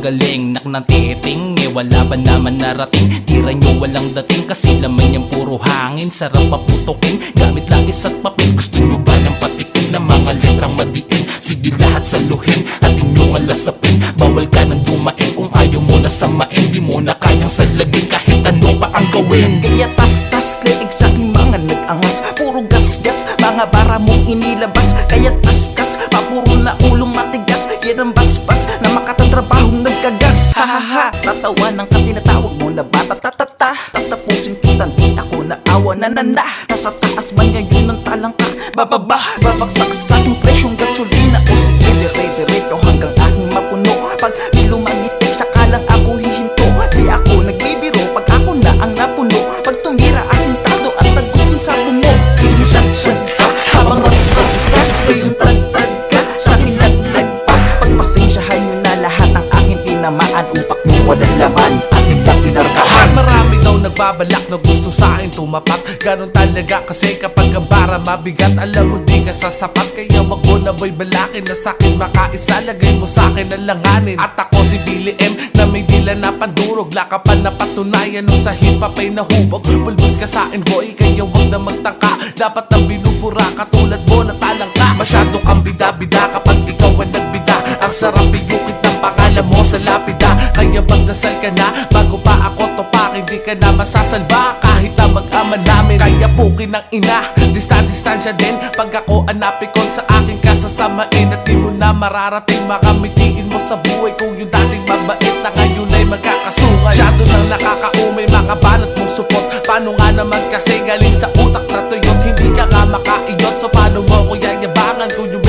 magaling nak ng titing. Wala ba naman narating, tira nyo walang dating. Kasi laman yung puro hangin, sarap paputukin. Gamit lapis at papel, gusto nyo ba ng patikin ng mga letrang madiin? Sige lahat saluhin at inyong alasapin. Bawal ka nang dumain kung ayaw mo na samain. Di mo na kayang salagin kahit ano pa ang gawin. Kaya tas-tas, leeg sa aking mga nag-angas. Puro gas-gas, mga bara mong inilabas. Kaya tas-kas, papuro na ulong matigas. Yan ang bas-bas na makatatrabahong nagkagas. Ha-ha-ha, tatawanan ka, tinatawag mo na bata. Ta-ta-ta, tatapusin kita, di ako naawa. Na-na-na, nasa taas man ngayon ng talangka. Bababa, babagsak sa aking presyong gasolina. O sige, dire-diretso hanggang aking mapuno. Pag lumangitik, saka lang ako hihinto. Di ako nagbibiro pag ako na ang napuno. Pag tumira, asintado at tagustin sa bungo. Sige, sad-sad ka, habang rat-rat ka. Ngayong tad-tad ka, sa akin laglag pa. Pagpasensyahan nyo na lahat ang aking tinamaan. Utak nyo walang laman, aking lang pinarkahan. Marami daw nagbabalak na gusto sa akin tumapat. Ganon talaga kasi kapag ang bara mabigat, alam mo di ka sasapat. Kaya wag mo na boy balakin na sa'kin makaisa. Lagay mo sa'kin na langanin. At ako si Billy M na may dila na pandurog. Lakapan na patunayan no sa hip-hop ay nahubog. Pulbos ka sa'kin boy, kaya wag na magtangka. Dapat ang binubura katulad mo na talang ka. Masyado kang bida-bida kapag ikaw ang nagbida. Ang sarap iyukit ng pangalan mo sa lapida. Kaya magdasal ka na bago pa ako topak. Hindi ka na masasalba kahit na mag-ama namin. Kaya pukin ng ina, distansya din. Pag ako anapikon sa aking kasasamain. At di mo na mararating, makamitiin mo sa buhay. Kung yung dating mabait na ngayon ay magkakasungan. Masyado nang nakakaumay, mga banat mong support. Paano nga naman kasi galing sa utak na tuyot. Hindi ka nga makaiyot, so paano mo ko yayabangan kung yung